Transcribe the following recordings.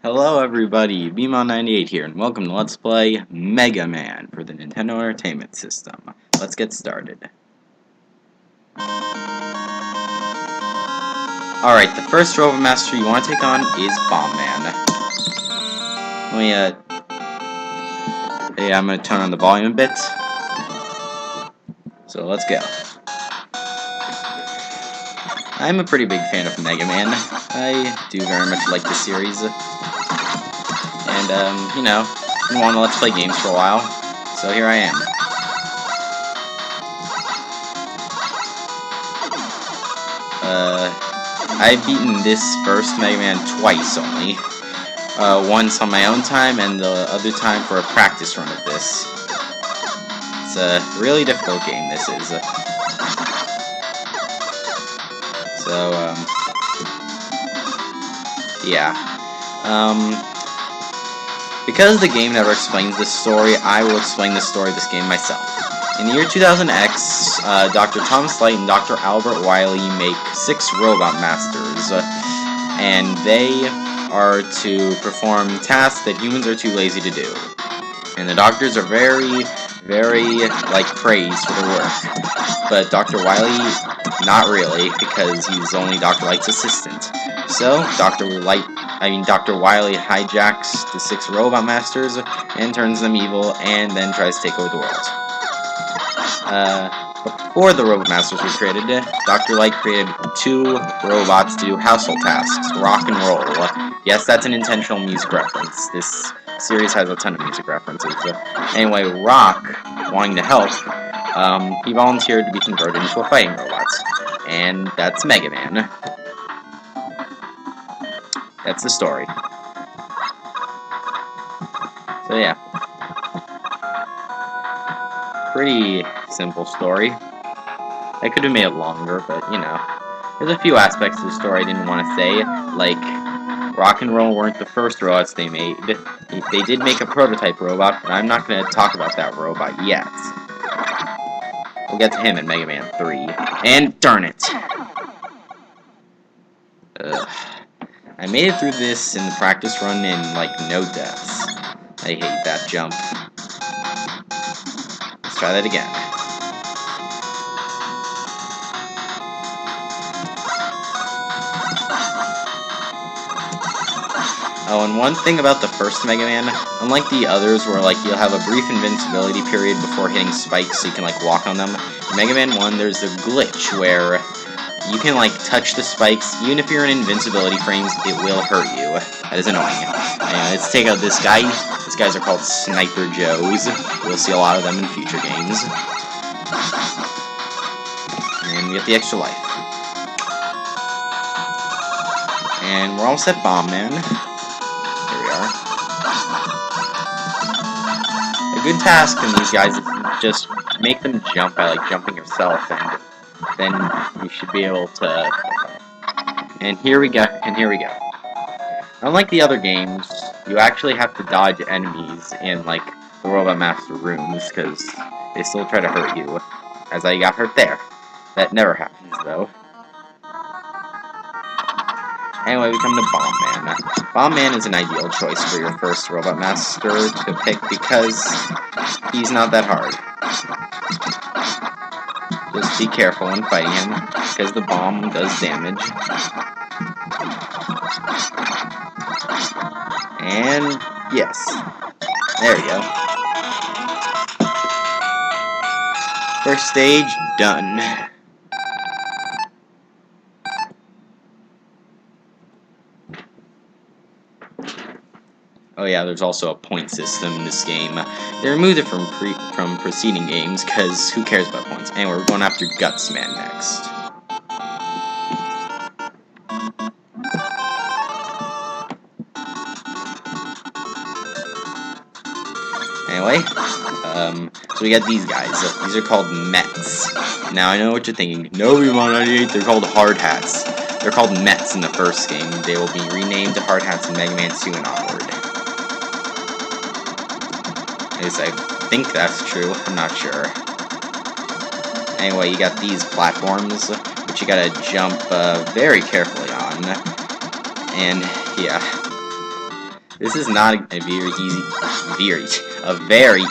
Hello everybody, Beamon98 here, and welcome to Let's Play Mega Man for the Nintendo Entertainment System. Let's get started. Alright, the first Robot Master you want to take on is Bomb Man. I'm going to turn on the volume a bit. So let's go. I'm a pretty big fan of Mega Man. I do very much like the series. And, been wanting to Let's Play games for a while, so here I am. I've beaten this first Mega Man twice only. Once on my own time, and the other time for a practice run of this. It's a really difficult game, this is. Because the game never explains this story, I will explain the story of this game myself. In the year 2000X, Dr. Thomas Light and Dr. Albert Wily make 6 Robot Masters, and they are to perform tasks that humans are too lazy to do. And the doctors are very, praised for their work. But Dr. Wily, not really, because he's only Dr. Light's assistant. So, Dr. Wily hijacks the 6 Robot Masters and turns them evil, and then tries to take over the world. Before the Robot Masters were created, Dr. Light created 2 robots to do household tasks, rock and roll. Yes, that's an intentional music reference. This series has a ton of music references. Anyway, Rock, wanting to help, he volunteered to be converted into a fighting robot. And that's Mega Man. That's the story. So yeah. Pretty simple story. I could have made it longer, but there's a few aspects to the story I didn't want to say, like Rock and Roll weren't the first robots they made. They did make a prototype robot, but I'm not going to talk about that robot yet. We'll get to him in Mega Man 3. And darn it! I made it through this in the practice run in, no deaths. I hate that jump. Let's try that again. Oh, and one thing about the first Mega Man, unlike the others where, you'll have a brief invincibility period before hitting spikes so you can, walk on them, in Mega Man 1, there's a glitch where you can, touch the spikes. Even if you're in invincibility frames, it will hurt you. That is annoying. Let's take out this guy. These guys are called Sniper Joes. We'll see a lot of them in future games. And we get the extra life. And we're almost at Bomb Man. Here we are. A good task in these guys is just make them jump by, jumping yourself, and then you should be able to... And here we go. Unlike the other games, you actually have to dodge enemies in, the Robot Master rooms, because they still try to hurt you, as I got hurt there. That never happens, though. Anyway, we come to Bomb Man. Bomb Man is an ideal choice for your first Robot Master to pick, because he's not that hard. Just be careful when fighting him, because the bomb does damage. And, yes. There we go. First stage, done. Oh yeah, there's also a point system in this game. They removed it from preceding games, because who cares about points? Anyway, we're going after Guts Man next. Anyway, so we got these guys. These are called Mets. Now, I know what you're thinking. No, Beamon98, they're called Hard Hats. They're called Mets in the first game. They will be renamed to Hard Hats in Mega Man 2 and onward. At least I think that's true. I'm not sure. Anyway, you got these platforms, which you gotta jump very carefully on. And, yeah. This is not a very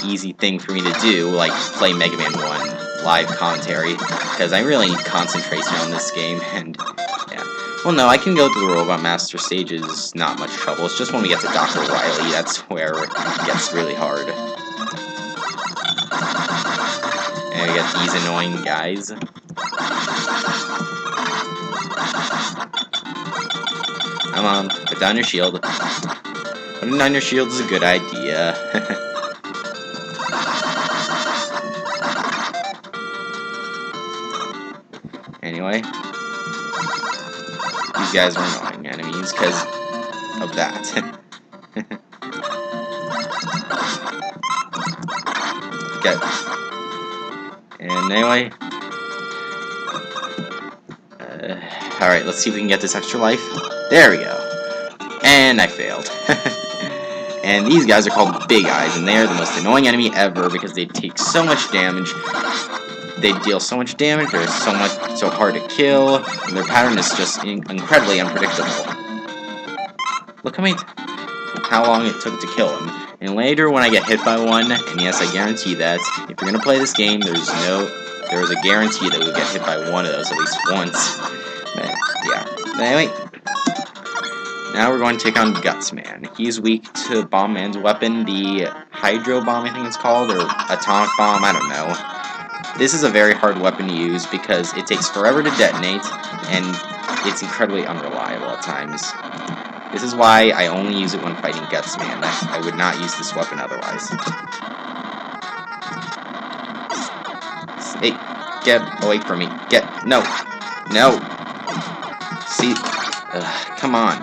easy thing for me to do, like play Mega Man 1 live commentary, because I really need concentration on this game, and yeah. Well, no, I can go through the Robot Master stages, not much trouble. It's just when we get to Dr. Wily, that's where it gets really hard. And we get these annoying guys. Come on, put down your shield. Putting down your shield is a good idea. Anyway, these guys are annoying enemies because of that. Okay. And anyway, alright, let's see if we can get this extra life. There we go. And I failed. And these guys are called Big Eyes, and they are the most annoying enemy ever because they take so much damage. They deal so much damage, they're so hard to kill, and their pattern is just incredibly unpredictable. Look how long it took to kill him. And later, when I get hit by one, and yes, I guarantee that, if you're gonna play this game, there is a guarantee that we'll get hit by one of those at least once. But, yeah. But anyway, now we're going to take on Gutsman. He's weak to Bomb Man's weapon, the Hydro Bomb, I think it's called, or Atomic Bomb, I don't know. This is a very hard weapon to use because it takes forever to detonate, and it's incredibly unreliable at times. This is why I only use it when fighting Gutsman. I would not use this weapon otherwise. Hey, get away from me. No. See, come on.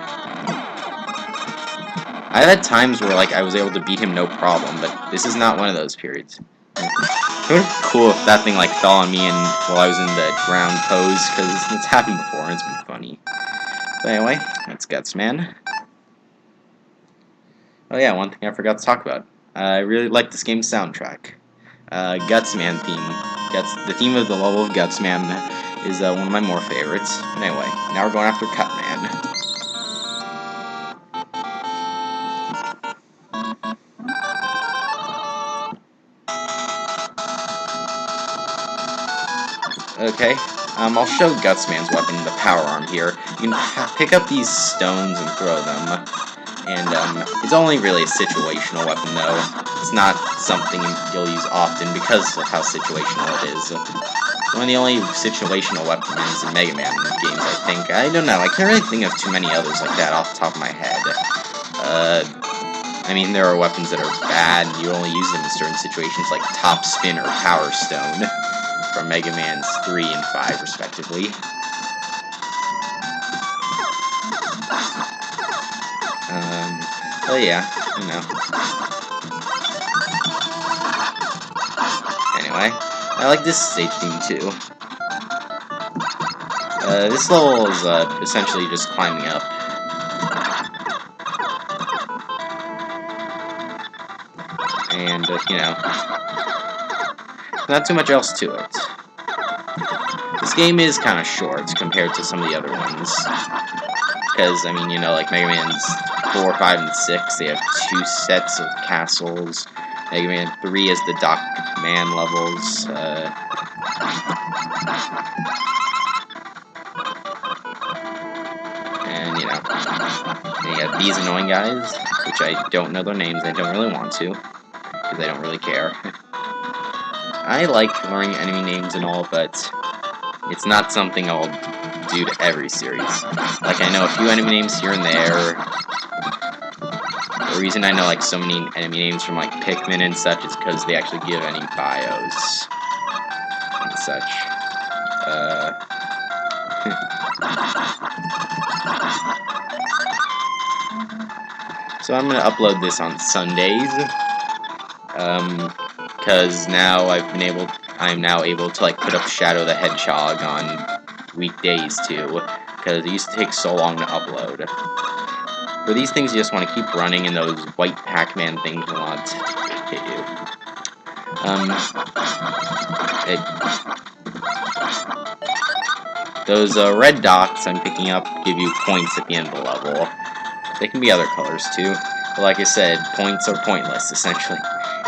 I've had times where, like, I was able to beat him no problem, but this is not one of those periods. It would be cool if that thing, like, fell on me while I was in the ground pose, because it's happened before, and it's been funny. But anyway, that's Gutsman. Oh yeah, one thing I forgot to talk about. I really like this game's soundtrack. Gutsman theme. The theme of the level of Gutsman is one of my more favorites. But anyway, now we're going after Cutman. Okay, I'll show Gutsman's weapon, the power arm here. You can pick up these stones and throw them. And, it's only really a situational weapon, though. It's not something you'll use often because of how situational it is. One of the only situational weapons in Mega Man games, I think. I don't know, I can't really think of too many others like that off the top of my head. I mean, there are weapons that are bad, and you only use them in certain situations, like Top Spin or Power Stone. From Mega Man's 3 and 5, respectively. Well, yeah, you know. Anyway, I like this stage theme, too. This level is, essentially just climbing up. And, you know, not too much else to it. This game is kind of short compared to some of the other ones. Because, I mean, you know, like Mega Man's 4, 5, and 6, they have 2 sets of castles. Mega Man 3 is the Doc Man levels. And, you know, you have these annoying guys, which I don't know their names, I don't really want to, because I don't really care. I like learning enemy names and all, but it's not something I'll do to every series. Like, I know a few enemy names here and there. The reason I know, like, so many enemy names from, like, Pikmin and such is because they actually give enemy bios and such. So I'm gonna upload this on Sundays. Because now I'm now able to, like, put up Shadow the Hedgehog on weekdays, too, because it used to take so long to upload. For these things, you just want to keep running, and those white Pac-Man things will not hit you. Those red dots I'm picking up give you points at the end of the level. They can be other colors, too. But like I said, points are pointless, essentially.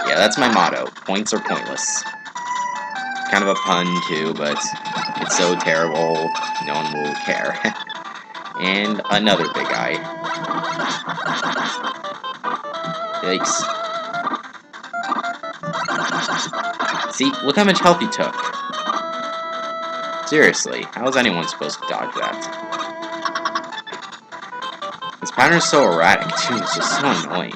Yeah, that's my motto. Points are pointless. Kind of a pun, too, but it's so terrible, no one will care. And another big eye. Yikes. See, look how much health he took. Seriously, how is anyone supposed to dodge that? This pattern is so erratic, too, it's just so annoying.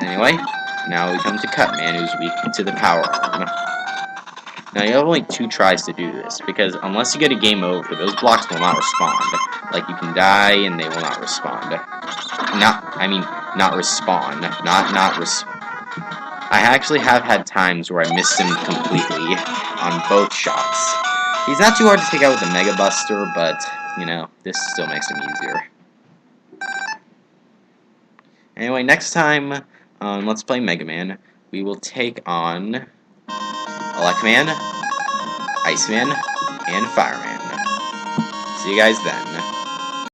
Anyway, now we come to Cutman, who's weak to the power arm. Now you have only 2 tries to do this, because unless you get a game over, those blocks will not respond. Like, you can die and they will not respond. Not respawn. I actually have had times where I missed him completely on both shots. He's not too hard to take out with the Mega Buster, but, you know, this still makes him easier. Anyway, next time on Let's Play Mega Man, we will take on Elecman, Iceman, and Fireman. See you guys then.